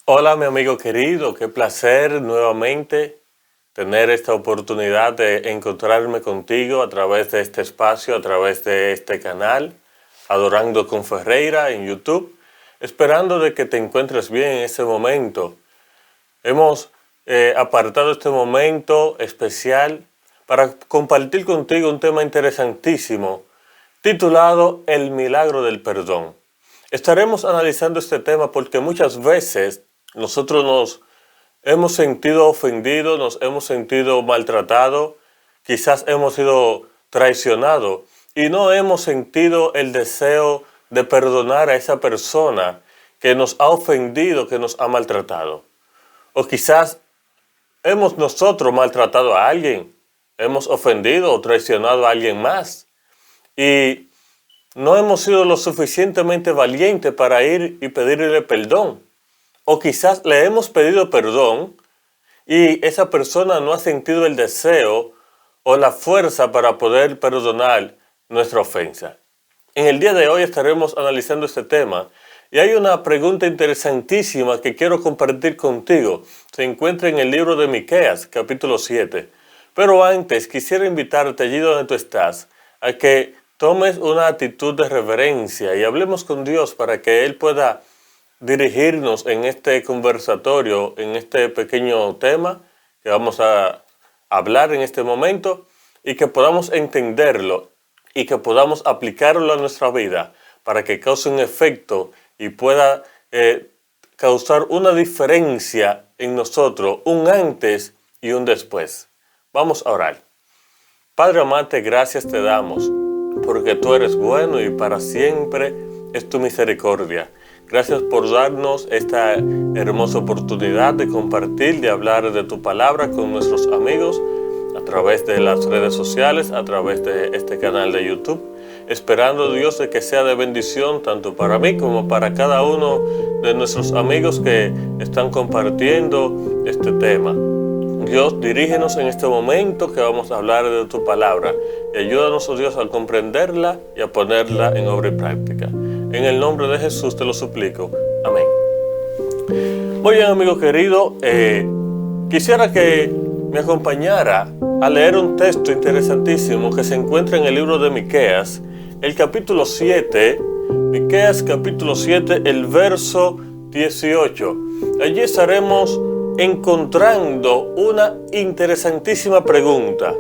Hola, mi amigo querido, qué placer nuevamente tener esta oportunidad de encontrarme contigo a través de este espacio, a través de este canal, Adorando con Ferreira en YouTube, esperando de que te encuentres bien en este momento. Hemos apartado este momento especial para compartir contigo un tema interesantísimo titulado El milagro del perdón. Estaremos analizando este tema porque muchas veces nosotros nos hemos sentido ofendidos, nos hemos sentido maltratados, quizás hemos sido traicionados y no hemos sentido el deseo de perdonar a esa persona que nos ha ofendido, que nos ha maltratado. O quizás hemos nosotros maltratado a alguien, hemos ofendido o traicionado a alguien más y no hemos sido lo suficientemente valientes para ir y pedirle perdón. O quizás le hemos pedido perdón y esa persona no ha sentido el deseo o la fuerza para poder perdonar nuestra ofensa. En el día de hoy estaremos analizando este tema y hay una pregunta interesantísima que quiero compartir contigo. Se encuentra en el libro de Miqueas, capítulo 7. Pero antes quisiera invitarte allí donde tú estás a que tomes una actitud de reverencia y hablemos con Dios para que Él pueda dirigirnos en este conversatorio, en este pequeño tema que vamos a hablar en este momento y que podamos entenderlo y que podamos aplicarlo a nuestra vida para que cause un efecto y pueda causar una diferencia en nosotros, un antes y un después. Vamos a orar. Padre amante, gracias te damos porque tú eres bueno y para siempre es tu misericordia. Gracias por darnos esta hermosa oportunidad de compartir, de hablar de tu palabra con nuestros amigos a través de las redes sociales, a través de este canal de YouTube, esperando Dios de que sea de bendición tanto para mí como para cada uno de nuestros amigos que están compartiendo este tema. Dios, dirígenos en este momento que vamos a hablar de tu palabra y ayúdanos, oh Dios, a comprenderla y a ponerla en obra y práctica. En el nombre de Jesús te lo suplico. Amén. Muy bien, amigo querido, quisiera que me acompañara a leer un texto interesantísimo que se encuentra en el libro de Miqueas, el capítulo 7, Miqueas capítulo 7, el verso 18. Allí estaremos encontrando una interesantísima pregunta.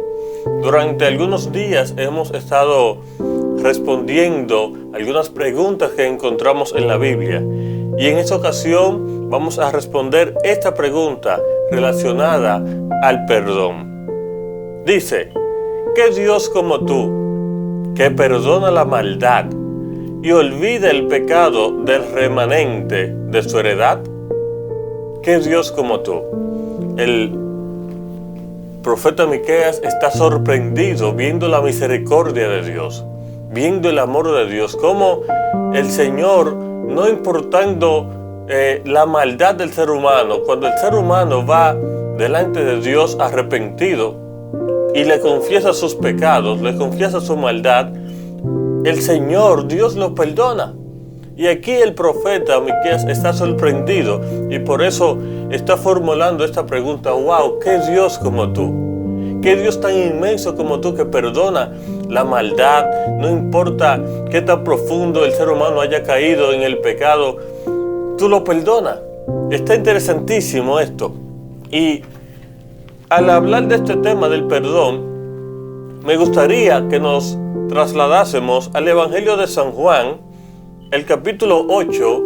Durante algunos días hemos estado respondiendo algunas preguntas que encontramos en la Biblia y en esta ocasión vamos a responder esta pregunta relacionada al perdón. Dice: ¿qué Dios como tú, que perdona la maldad y olvida el pecado del remanente de su heredad? ¿Qué Dios como tú? El profeta Miqueas está sorprendido viendo la misericordia de Dios, viendo el amor de Dios, cómo el Señor, no importando la maldad del ser humano, cuando el ser humano va delante de Dios arrepentido y le confiesa sus pecados, le confiesa su maldad, el Señor, Dios lo perdona. Y aquí el profeta Miqueas está sorprendido y por eso está formulando esta pregunta: wow, ¿qué Dios como tú? ¿Qué Dios tan inmenso como tú que perdona la maldad? No importa qué tan profundo el ser humano haya caído en el pecado, tú lo perdonas. Está interesantísimo esto. Y al hablar de este tema del perdón, me gustaría que nos trasladásemos al Evangelio de San Juan, el capítulo 8,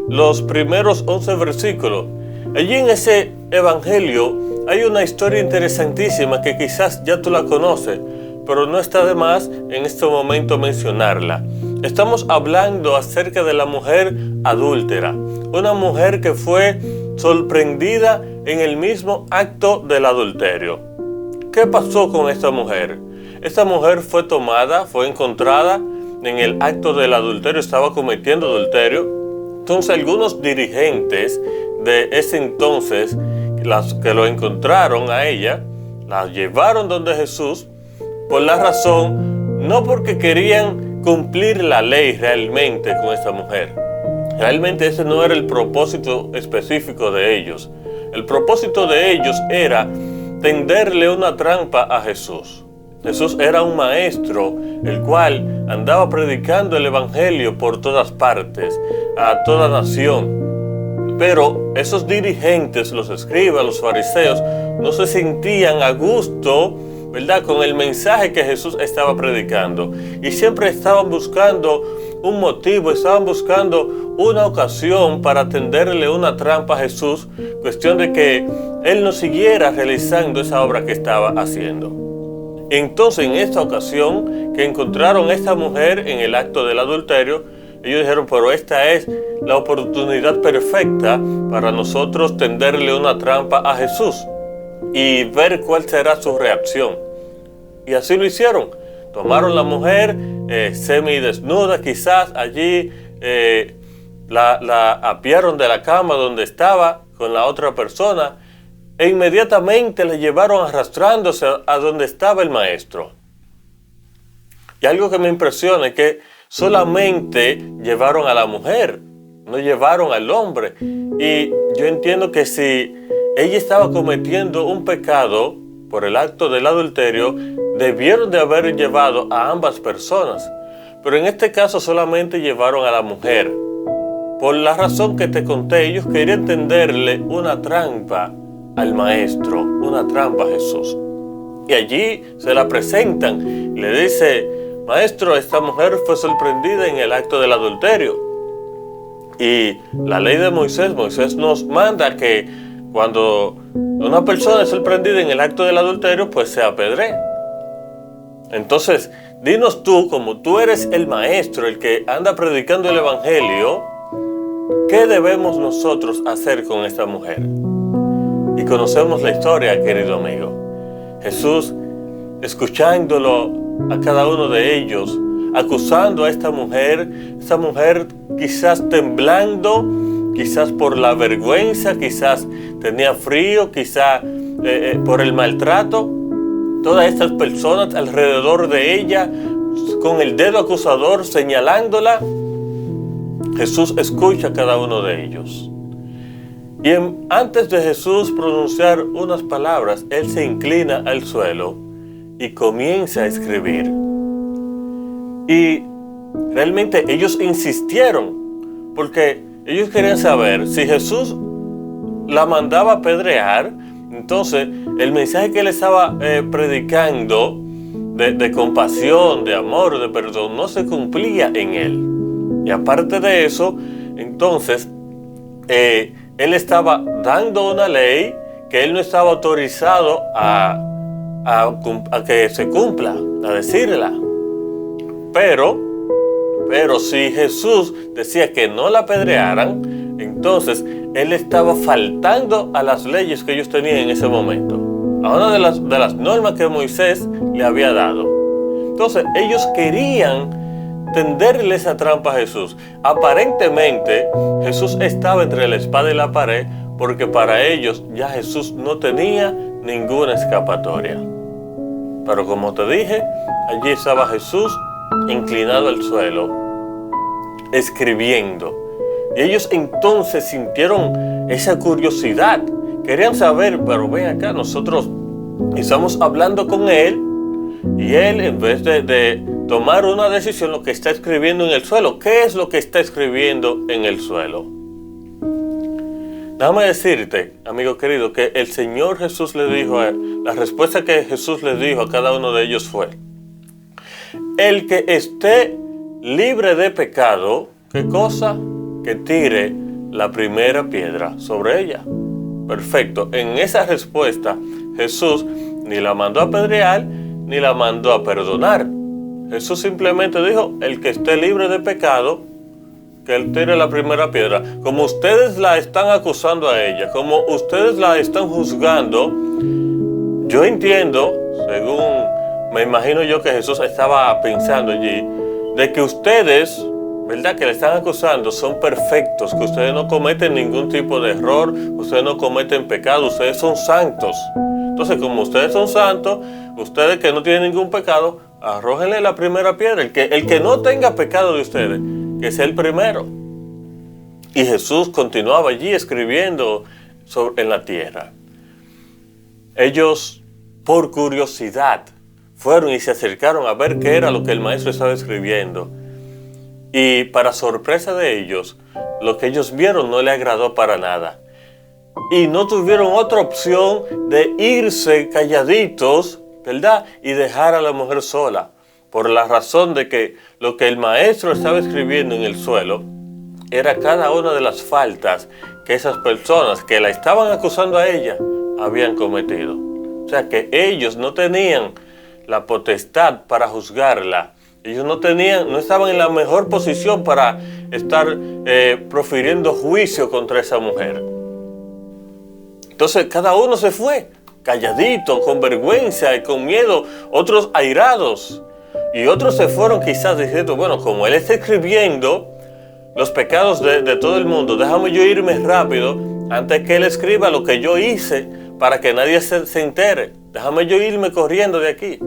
los primeros 11 versículos. Allí en ese evangelio hay una historia interesantísima que quizás ya tú la conoces, pero no está de más en este momento mencionarla. Estamos hablando acerca de la mujer adúltera, una mujer que fue sorprendida en el mismo acto del adulterio. ¿Qué pasó con esta mujer? Esta mujer fue tomada, fue encontrada en el acto del adulterio, estaba cometiendo adulterio. Entonces algunos dirigentes de ese entonces, las que lo encontraron a ella, la llevaron donde Jesús, por la razón, no porque querían cumplir la ley realmente con esta mujer, Realmente ese no era el propósito específico de ellos. El propósito de ellos era tenderle una trampa a Jesús. Jesús era un maestro, el cual andaba predicando el evangelio por todas partes, a toda nación. Pero esos dirigentes, los escribas, los fariseos, no se sentían a gusto, ¿verdad?, con el mensaje que Jesús estaba predicando. Y siempre estaban buscando un motivo, estaban buscando una ocasión para tenderle una trampa a Jesús, cuestión de que Él no siguiera realizando esa obra que estaba haciendo. Entonces, en esta ocasión que encontraron a esta mujer en el acto del adulterio, ellos dijeron, pero esta es la oportunidad perfecta para nosotros tenderle una trampa a Jesús y ver cuál será su reacción. Y así lo hicieron. Tomaron la mujer semidesnuda, quizás allí la apiaron de la cama donde estaba con la otra persona e inmediatamente la llevaron arrastrándose a donde estaba el maestro. Y algo que me impresiona es que solamente llevaron a la mujer, no llevaron al hombre. Y yo entiendo que si ella estaba cometiendo un pecado por el acto del adulterio, debieron de haber llevado a ambas personas. Pero en este caso solamente llevaron a la mujer. Por la razón que te conté, ellos querían tenderle una trampa al maestro, una trampa a Jesús. Y allí se la presentan. Le dice, maestro, esta mujer fue sorprendida en el acto del adulterio. Y la ley de Moisés nos manda que cuando una persona es sorprendida en el acto del adulterio, pues se apedree. Entonces, dinos tú, como tú eres el maestro, el que anda predicando el evangelio, ¿qué debemos nosotros hacer con esta mujer? Y conocemos la historia, querido amigo. Jesús, escuchándolo a cada uno de ellos, acusando a esta mujer quizás temblando, quizás por la vergüenza, quizás tenía frío, quizás por el maltrato. Todas estas personas alrededor de ella, con el dedo acusador señalándola, Jesús escucha a cada uno de ellos. Y antes de Jesús pronunciar unas palabras, Él se inclina al suelo y comienza a escribir. Y realmente ellos insistieron, porque ellos querían saber si Jesús la mandaba a apedrear. Entonces, el mensaje que él estaba predicando de compasión, de amor, de perdón, no se cumplía en él. Y aparte de eso, entonces, él estaba dando una ley que él no estaba autorizado a que se cumpla, a decirla. Pero si Jesús decía que no la apedrearan, entonces él estaba faltando a las leyes que ellos tenían en ese momento, a una de las normas que Moisés le había dado. Entonces ellos querían tenderle esa trampa a Jesús. Aparentemente Jesús estaba entre la espada y la pared, porque para ellos ya Jesús no tenía ninguna escapatoria. Pero como te dije, allí estaba Jesús inclinado al suelo, escribiendo. Y ellos entonces sintieron esa curiosidad. Querían saber, pero ven acá, nosotros estamos hablando con él y él, en vez de tomar una decisión, lo que está escribiendo en el suelo. ¿Qué es lo que está escribiendo en el suelo? Déjame decirte, amigo querido, que el Señor Jesús le dijo a él, la respuesta que Jesús le dijo a cada uno de ellos fue: el que esté libre de pecado, ¿qué cosa? Que tire la primera piedra sobre ella. Perfecto. En esa respuesta, Jesús ni la mandó a apedrear, ni la mandó a perdonar. Jesús simplemente dijo, el que esté libre de pecado, que él tire la primera piedra. Como ustedes la están acusando a ella, como ustedes la están juzgando, yo entiendo, según me imagino yo que Jesús estaba pensando allí, de que ustedes, ¿verdad?, que le están acusando, son perfectos, que ustedes no cometen ningún tipo de error, ustedes no cometen pecado, ustedes son santos. Entonces, como ustedes son santos, ustedes que no tienen ningún pecado, arrójenle la primera piedra. El que no tenga pecado de ustedes, que sea el primero. Y Jesús continuaba allí escribiendo en la tierra. Ellos, por curiosidad, fueron y se acercaron a ver qué era lo que el maestro estaba escribiendo. Y para sorpresa de ellos, lo que ellos vieron no le agradó para nada. Y no tuvieron otra opción de irse calladitos, ¿verdad? Y dejar a la mujer sola, por la razón de que lo que el maestro estaba escribiendo en el suelo era cada una de las faltas que esas personas que la estaban acusando a ella habían cometido. O sea que ellos no tenían la potestad para juzgarla. Ellos no estaban en la mejor posición para estar profiriendo juicio contra esa mujer. Entonces cada uno se fue, calladito, con vergüenza y con miedo, otros airados. Y otros se fueron quizás diciendo, bueno, como él está escribiendo los pecados de todo el mundo, déjame yo irme rápido antes que él escriba lo que yo hice para que nadie se entere. Déjame yo irme corriendo de aquí.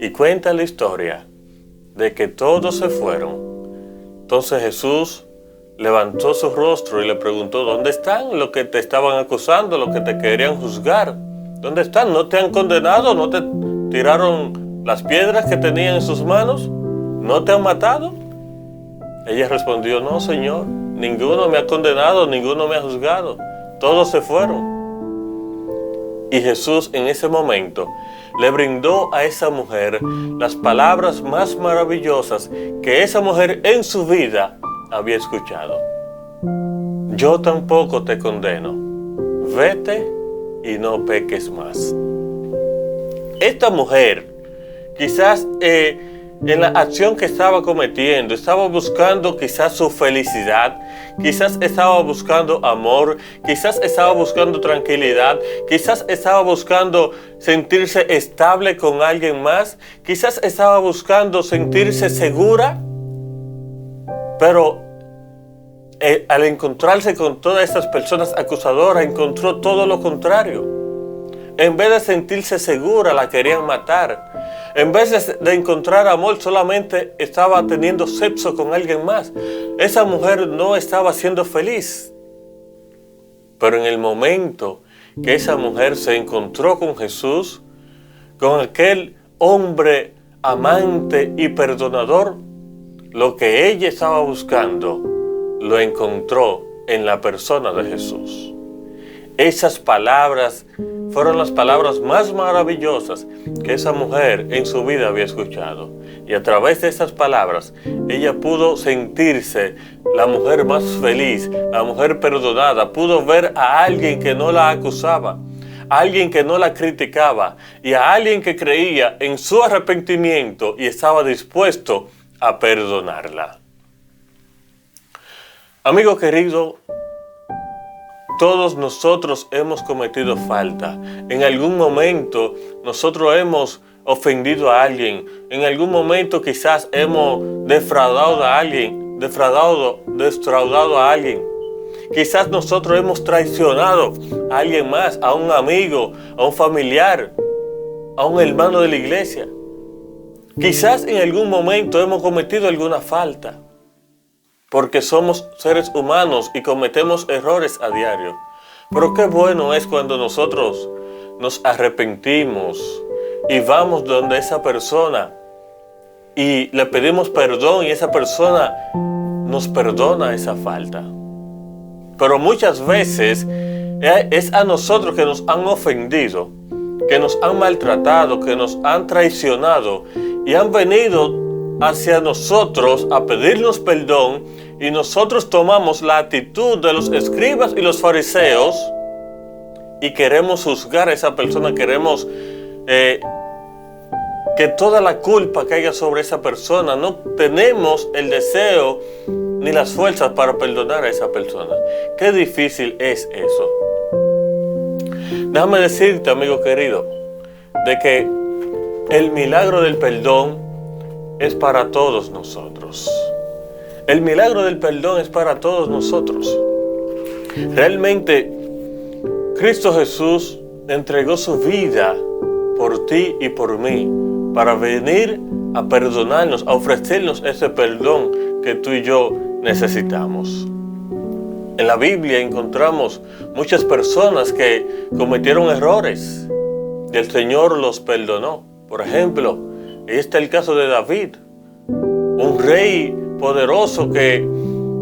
Y cuenta la historia de que todos se fueron. Entonces Jesús levantó su rostro y le preguntó, ¿dónde están los que te estaban acusando, los que te querían juzgar? ¿Dónde están? ¿No te han condenado? ¿No te tiraron las piedras que tenían en sus manos? ¿No te han matado? Ella respondió, no, Señor, ninguno me ha condenado, ninguno me ha juzgado. Todos se fueron. Y Jesús en ese momento le brindó a esa mujer las palabras más maravillosas que esa mujer en su vida había escuchado. Yo tampoco te condeno. Vete y no peques más. Esta mujer, quizás en la acción que estaba cometiendo, estaba buscando quizás su felicidad, quizás estaba buscando amor, quizás estaba buscando tranquilidad, quizás estaba buscando sentirse estable con alguien más, quizás estaba buscando sentirse segura, pero al encontrarse con todas estas personas acusadoras, encontró todo lo contrario. En vez de sentirse segura, la querían matar. En vez de encontrar amor, solamente estaba teniendo sexo con alguien más. Esa mujer no estaba siendo feliz. Pero en el momento que esa mujer se encontró con Jesús, con aquel hombre amante y perdonador, lo que ella estaba buscando, lo encontró en la persona de Jesús. Esas palabras fueron las palabras más maravillosas que esa mujer en su vida había escuchado. Y a través de esas palabras, ella pudo sentirse la mujer más feliz, la mujer perdonada. Pudo ver a alguien que no la acusaba, a alguien que no la criticaba y a alguien que creía en su arrepentimiento y estaba dispuesto a perdonarla. Amigo querido, todos nosotros hemos cometido falta. En algún momento nosotros hemos ofendido a alguien. En algún momento quizás hemos defraudado a alguien. Defraudado a alguien. Quizás nosotros hemos traicionado a alguien más, a un amigo, a un familiar, a un hermano de la iglesia. Quizás en algún momento hemos cometido alguna falta. Porque somos seres humanos y cometemos errores a diario. Pero qué bueno es cuando nosotros nos arrepentimos y vamos donde esa persona y le pedimos perdón y esa persona nos perdona esa falta. Pero muchas veces es a nosotros que nos han ofendido, que nos han maltratado, que nos han traicionado y han venido hacia nosotros a pedirnos perdón, y nosotros tomamos la actitud de los escribas y los fariseos y queremos juzgar a esa persona, queremos que toda la culpa caiga sobre esa persona. No tenemos el deseo ni las fuerzas para perdonar a esa persona. Qué difícil es eso. Déjame decirte, amigo querido, de que el milagro del perdón es para todos nosotros. El milagro del perdón es para todos nosotros. Realmente, Cristo Jesús entregó su vida por ti y por mí para venir a perdonarnos, a ofrecernos ese perdón que tú y yo necesitamos. En la Biblia encontramos muchas personas que cometieron errores y el Señor los perdonó. Por ejemplo, ahí está el caso de David, un rey poderoso que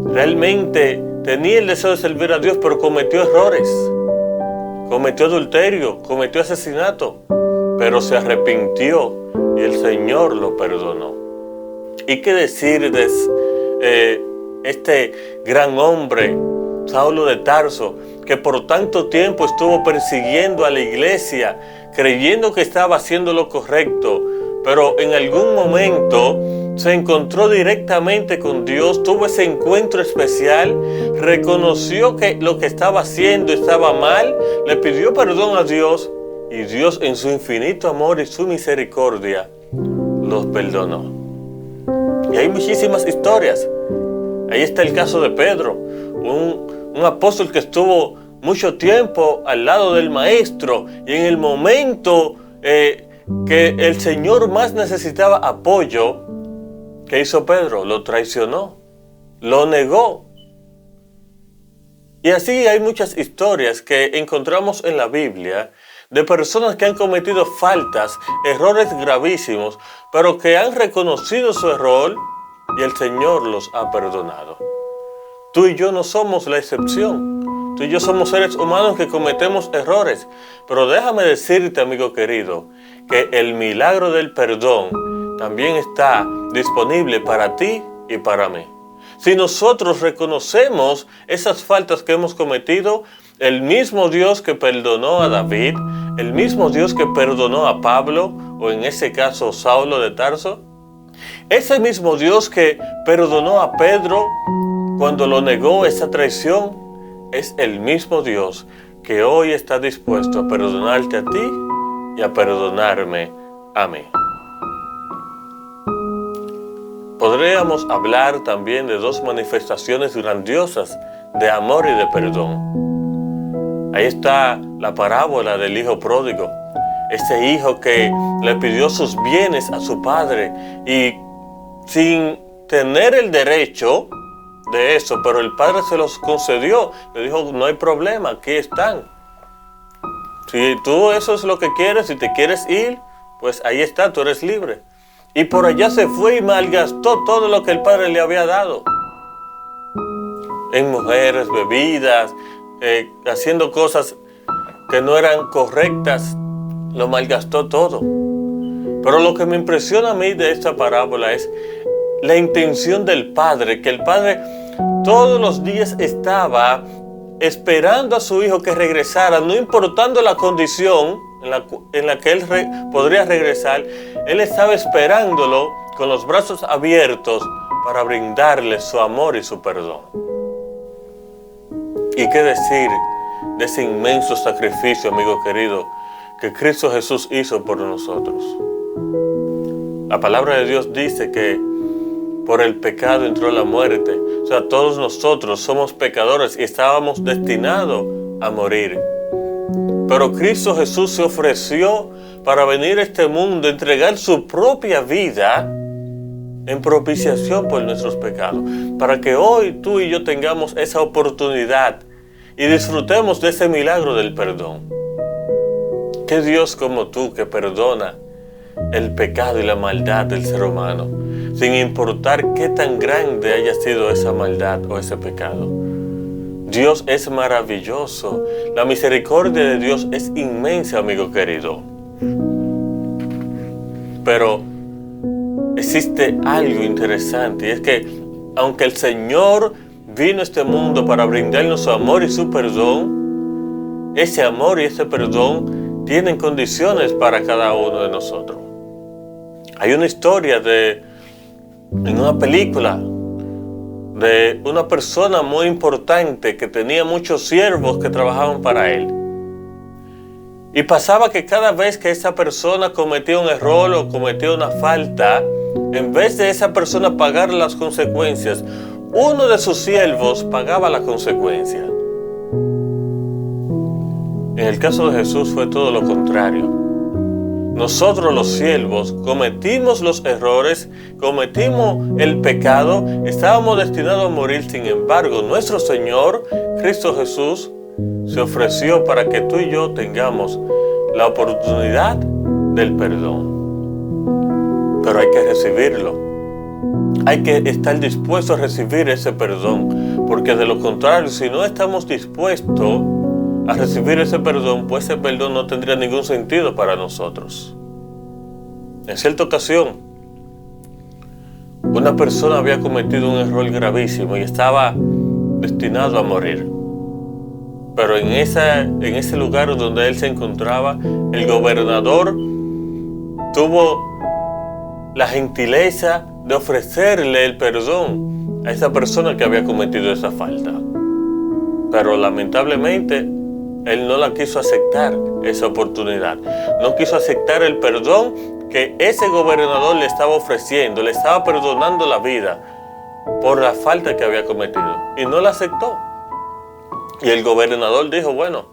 realmente tenía el deseo de servir a Dios, pero cometió errores, cometió adulterio, cometió asesinato, pero se arrepintió y el Señor lo perdonó. ¿Y qué decir de este gran hombre, Saulo de Tarso, que por tanto tiempo estuvo persiguiendo a la iglesia, creyendo que estaba haciendo lo correcto, pero en algún momento se encontró directamente con Dios, tuvo ese encuentro especial, reconoció que lo que estaba haciendo estaba mal, le pidió perdón a Dios y Dios en su infinito amor y su misericordia los perdonó? Y hay muchísimas historias. Ahí está el caso de Pedro, un apóstol que estuvo mucho tiempo al lado del maestro y en el momento que el Señor más necesitaba apoyo, ¿qué hizo Pedro? Lo traicionó, lo negó. Y así hay muchas historias que encontramos en la Biblia de personas que han cometido faltas, errores gravísimos, pero que han reconocido su error y el Señor los ha perdonado. Tú y yo no somos la excepción. Tú y yo somos seres humanos que cometemos errores. Pero déjame decirte, amigo querido, que el milagro del perdón también está disponible para ti y para mí. Si nosotros reconocemos esas faltas que hemos cometido, el mismo Dios que perdonó a David, el mismo Dios que perdonó a Pablo, o en ese caso Saulo de Tarso, ese mismo Dios que perdonó a Pedro cuando lo negó esa traición, es el mismo Dios que hoy está dispuesto a perdonarte a ti y a perdonarme a mí. Podríamos hablar también de dos manifestaciones grandiosas de amor y de perdón. Ahí está la parábola del hijo pródigo, ese hijo que le pidió sus bienes a su padre y sin tener el derecho de eso, pero el padre se los concedió, le dijo, no hay problema, aquí están. Si tú eso es lo que quieres, si te quieres ir, pues ahí está, tú eres libre. Y por allá se fue y malgastó todo lo que el padre le había dado. En mujeres, bebidas, haciendo cosas que no eran correctas, lo malgastó todo. Pero lo que me impresiona a mí de esta parábola es la intención del padre, que el padre todos los días estaba esperando a su hijo que regresara, no importando la condición en la que él podría regresar, él estaba esperándolo con los brazos abiertos para brindarle su amor y su perdón. ¿Y qué decir de ese inmenso sacrificio, amigo querido, que Cristo Jesús hizo por nosotros? La palabra de Dios dice que por el pecado entró la muerte. O sea, todos nosotros somos pecadores y estábamos destinados a morir. Pero Cristo Jesús se ofreció para venir a este mundo, entregar su propia vida en propiciación por nuestros pecados, para que hoy tú y yo tengamos esa oportunidad y disfrutemos de ese milagro del perdón. ¿Qué Dios como tú que perdona el pecado y la maldad del ser humano, sin importar qué tan grande haya sido esa maldad o ese pecado? Dios es maravilloso. La misericordia de Dios es inmensa, amigo querido. Pero existe algo interesante, y es que aunque el Señor vino a este mundo para brindarnos su amor y su perdón, ese amor y ese perdón tienen condiciones para cada uno de nosotros. Hay una historia en una película de una persona muy importante que tenía muchos siervos que trabajaban para él. Y pasaba que cada vez que esa persona cometía un error o cometía una falta, en vez de esa persona pagar las consecuencias, uno de sus siervos pagaba la consecuencia. En el caso de Jesús fue todo lo contrario. Nosotros los siervos cometimos los errores, cometimos el pecado, estábamos destinados a morir. Sin embargo, nuestro Señor Cristo Jesús se ofreció para que tú y yo tengamos la oportunidad del perdón. Pero hay que recibirlo. Hay que estar dispuesto a recibir ese perdón, porque de lo contrario, si no estamos dispuestos a recibir ese perdón, pues ese perdón no tendría ningún sentido para nosotros. En cierta ocasión, una persona había cometido un error gravísimo y estaba destinado a morir. Pero en ese lugar donde él se encontraba, el gobernador tuvo la gentileza de ofrecerle el perdón a esa persona que había cometido esa falta. Pero lamentablemente, él no la quiso aceptar, esa oportunidad. No quiso aceptar el perdón que ese gobernador le estaba ofreciendo, le estaba perdonando la vida por la falta que había cometido. Y no la aceptó. Y el gobernador dijo, bueno,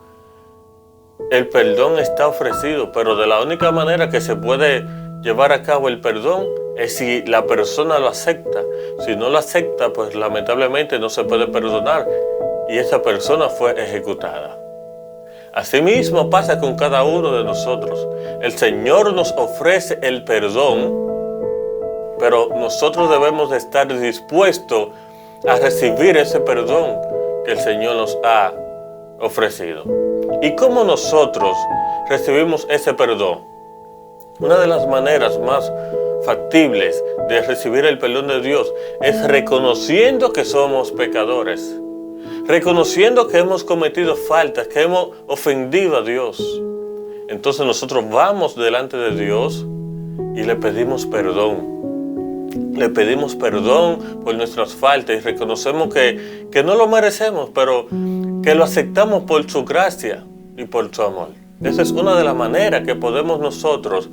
el perdón está ofrecido, pero de la única manera que se puede llevar a cabo el perdón es si la persona lo acepta. Si no lo acepta, pues lamentablemente no se puede perdonar. Y esa persona fue ejecutada. Asimismo pasa con cada uno de nosotros. El Señor nos ofrece el perdón, pero nosotros debemos de estar dispuestos a recibir ese perdón que el Señor nos ha ofrecido. ¿Y cómo nosotros recibimos ese perdón? Una de las maneras más factibles de recibir el perdón de Dios es reconociendo que somos pecadores. Reconociendo que hemos cometido faltas, que hemos ofendido a Dios. Entonces nosotros vamos delante de Dios y le pedimos perdón. Le pedimos perdón por nuestras faltas y reconocemos que no lo merecemos, pero que lo aceptamos por su gracia y por su amor. Esa es una de las maneras que podemos nosotros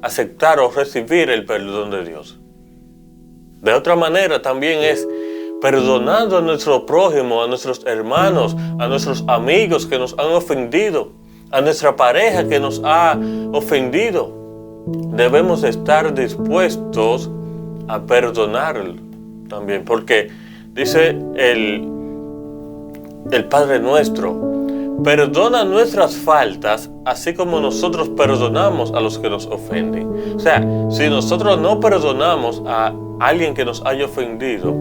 aceptar o recibir el perdón de Dios. De otra manera también es perdonando a nuestro prójimo, a nuestros hermanos, a nuestros amigos que nos han ofendido, a nuestra pareja que nos ha ofendido. Debemos estar dispuestos a perdonarlo también, porque dice el Padre nuestro, perdona nuestras faltas, así como nosotros perdonamos a los que nos ofenden. O sea, si nosotros no perdonamos a alguien que nos haya ofendido,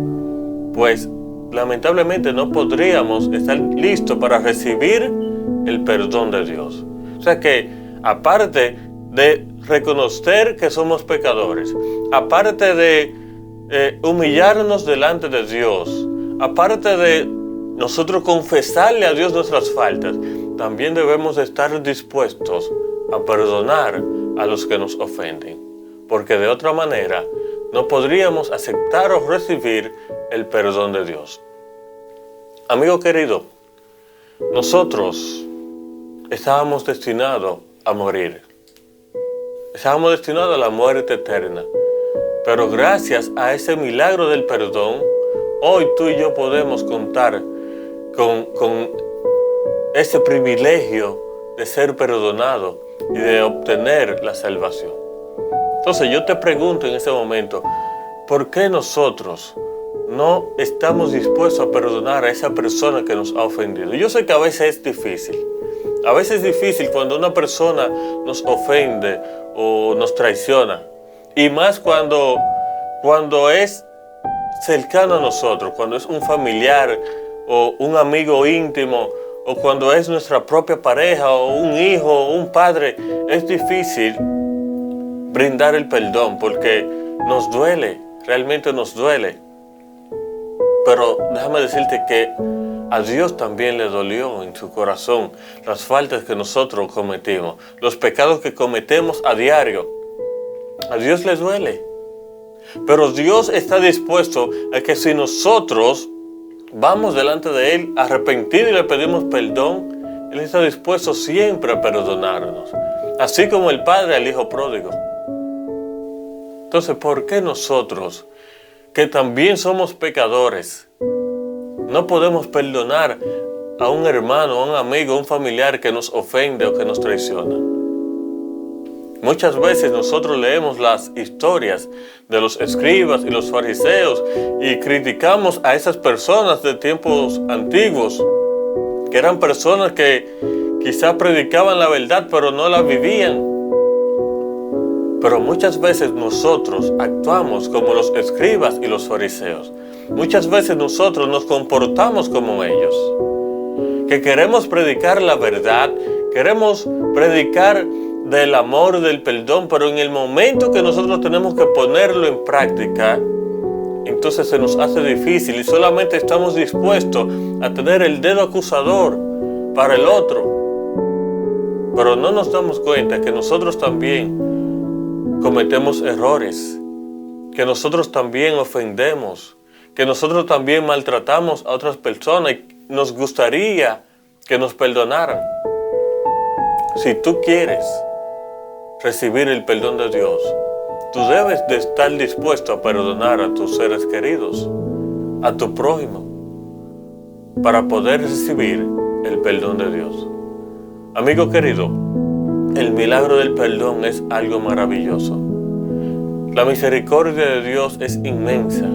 pues lamentablemente no podríamos estar listos para recibir el perdón de Dios. O sea que, aparte de reconocer que somos pecadores, aparte de humillarnos delante de Dios, aparte de nosotros confesarle a Dios nuestras faltas, también debemos estar dispuestos a perdonar a los que nos ofenden, porque de otra manera no podríamos aceptar o recibir el perdón de Dios. Amigo querido, nosotros estábamos destinados a morir. Estábamos destinados a la muerte eterna. Pero gracias a ese milagro del perdón, hoy tú y yo podemos contar con ese privilegio de ser perdonado y de obtener la salvación. Entonces yo te pregunto en este momento, ¿por qué nosotros no estamos dispuestos a perdonar a esa persona que nos ha ofendido? Yo sé que a veces es difícil. A veces es difícil cuando una persona nos ofende o nos traiciona. Y más cuando es cercano a nosotros, cuando es un familiar o un amigo íntimo, o cuando es nuestra propia pareja o un hijo o un padre. Es difícil brindar el perdón porque nos duele, realmente nos duele. Pero déjame decirte que a Dios también le dolió en su corazón las faltas que nosotros cometimos, los pecados que cometemos a diario. A Dios le duele. Pero Dios está dispuesto a que si nosotros vamos delante de Él arrepentidos y le pedimos perdón, Él está dispuesto siempre a perdonarnos. Así como el Padre al Hijo pródigo. Entonces, ¿por qué nosotros, que también somos pecadores, no podemos perdonar a un hermano, a un amigo, a un familiar que nos ofende o que nos traiciona? Muchas veces nosotros leemos las historias de los escribas y los fariseos y criticamos a esas personas de tiempos antiguos que eran personas que quizás predicaban la verdad, pero no la vivían. Pero muchas veces nosotros actuamos como los escribas y los fariseos. Muchas veces nosotros nos comportamos como ellos, que queremos predicar la verdad, queremos predicar del amor, del perdón, pero en el momento que nosotros tenemos que ponerlo en práctica, entonces se nos hace difícil y solamente estamos dispuestos a tener el dedo acusador para el otro. Pero no nos damos cuenta que nosotros también cometemos errores, que nosotros también ofendemos, que nosotros también maltratamos a otras personas y nos gustaría que nos perdonaran. Si tú quieres recibir el perdón de Dios, tú debes de estar dispuesto a perdonar a tus seres queridos, a tu prójimo, para poder recibir el perdón de Dios. Amigo querido, el milagro del perdón es algo maravilloso. La misericordia de Dios es inmensa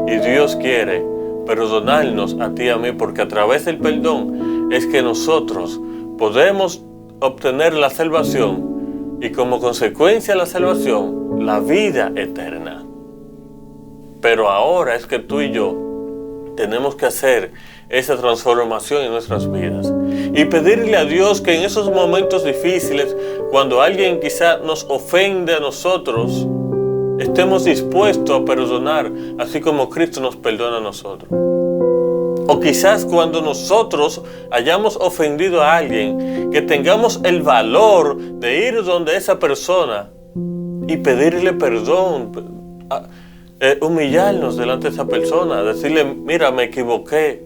y Dios quiere perdonarnos a ti y a mí, porque a través del perdón es que nosotros podemos obtener la salvación y como consecuencia de la salvación, la vida eterna. Pero ahora es que tú y yo tenemos que hacer esa transformación en nuestras vidas y pedirle a Dios que en esos momentos difíciles, cuando alguien quizá nos ofende a nosotros, estemos dispuestos a perdonar, así como Cristo nos perdona a nosotros. O quizás cuando nosotros hayamos ofendido a alguien, que tengamos el valor de ir donde esa persona y pedirle perdón, humillarnos delante de esa persona, decirle: mira, me equivoqué,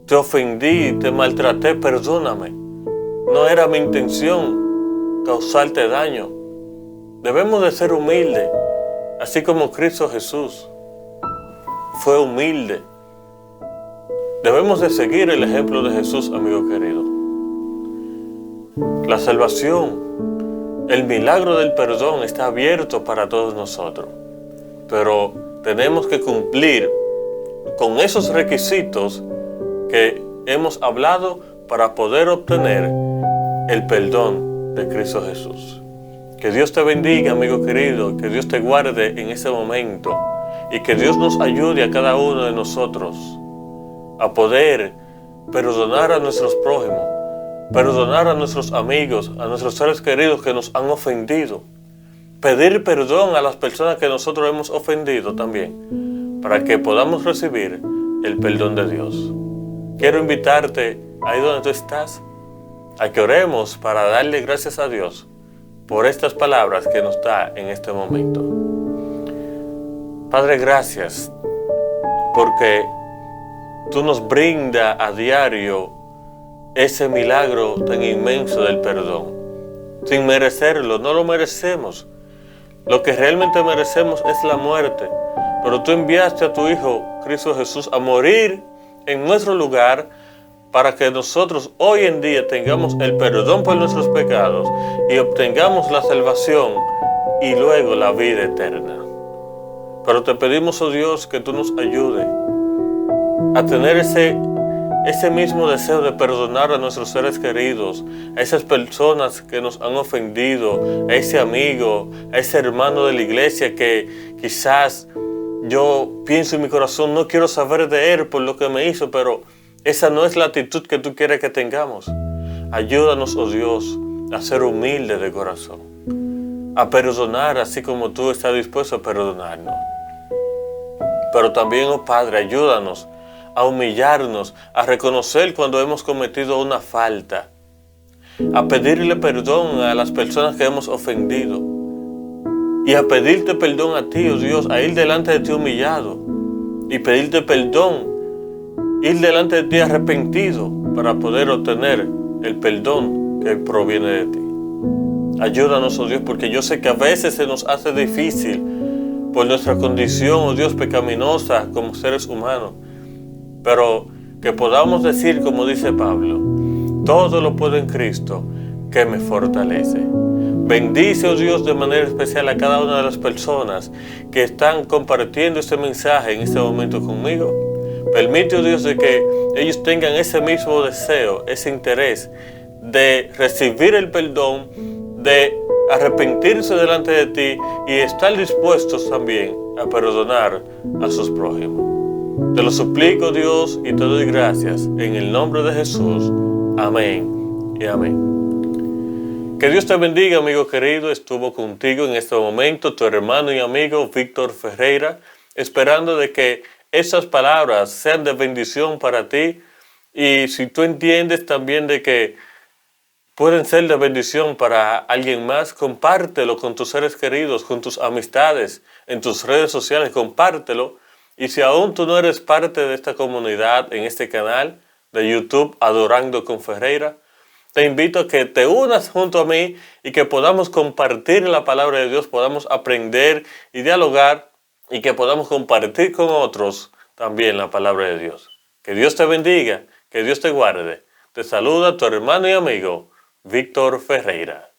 te ofendí, te maltraté, perdóname. No era mi intención causarte daño. Debemos de ser humildes, así como Cristo Jesús fue humilde. Debemos de seguir el ejemplo de Jesús, amigo querido. La salvación, el milagro del perdón está abierto para todos nosotros, pero tenemos que cumplir con esos requisitos que hemos hablado para poder obtener el perdón de Cristo Jesús. Que Dios te bendiga, amigo querido, que Dios te guarde en ese momento y que Dios nos ayude a cada uno de nosotros a poder perdonar a nuestros prójimos, perdonar a nuestros amigos, a nuestros seres queridos que nos han ofendido, pedir perdón a las personas que nosotros hemos ofendido también, para que podamos recibir el perdón de Dios. Quiero invitarte ahí donde tú estás a que oremos para darle gracias a Dios por estas palabras que nos da en este momento. Padre, gracias porque tú nos brindas a diario ese milagro tan inmenso del perdón. Sin merecerlo, no lo merecemos. Lo que realmente merecemos es la muerte. Pero tú enviaste a tu Hijo, Cristo Jesús, a morir en nuestro lugar para que nosotros hoy en día tengamos el perdón por nuestros pecados y obtengamos la salvación y luego la vida eterna. Pero te pedimos, oh Dios, que tú nos ayudes a tener ese mismo deseo de perdonar a nuestros seres queridos, a esas personas que nos han ofendido, a ese amigo, a ese hermano de la iglesia que quizás yo pienso en mi corazón, no quiero saber de él por lo que me hizo, pero esa no es la actitud que tú quieres que tengamos. Ayúdanos, oh Dios, a ser humildes de corazón, a perdonar así como tú estás dispuesto a perdonarnos. Pero también, oh Padre, ayúdanos a humillarnos, a reconocer cuando hemos cometido una falta, a pedirle perdón a las personas que hemos ofendido y a pedirte perdón a ti, oh Dios, a ir delante de ti humillado y pedirte perdón, ir delante de ti arrepentido para poder obtener el perdón que proviene de ti. Ayúdanos, oh Dios, porque yo sé que a veces se nos hace difícil por nuestra condición, oh Dios, pecaminosa como seres humanos, pero que podamos decir, como dice Pablo: todo lo puedo en Cristo que me fortalece. Bendice, oh Dios, de manera especial a cada una de las personas que están compartiendo este mensaje en este momento conmigo, Permite, oh Dios, de que ellos tengan ese mismo deseo, ese interés de recibir el perdón, de arrepentirse delante de ti y estar dispuestos también a perdonar a sus prójimos. Te lo suplico, Dios, y te doy gracias en el nombre de Jesús. Amén y amén. Que Dios te bendiga, amigo querido. Estuvo contigo en este momento tu hermano y amigo Víctor Ferreira, esperando de que esas palabras sean de bendición para ti. Y si tú entiendes también de que pueden ser de bendición para alguien más, compártelo con tus seres queridos, con tus amistades, en tus redes sociales, compártelo. Y si aún tú no eres parte de esta comunidad, en este canal de YouTube, Adorando con Ferreira, te invito a que te unas junto a mí y que podamos compartir la palabra de Dios, podamos aprender y dialogar y que podamos compartir con otros también la palabra de Dios. Que Dios te bendiga, que Dios te guarde. Te saluda tu hermano y amigo, Víctor Ferreira.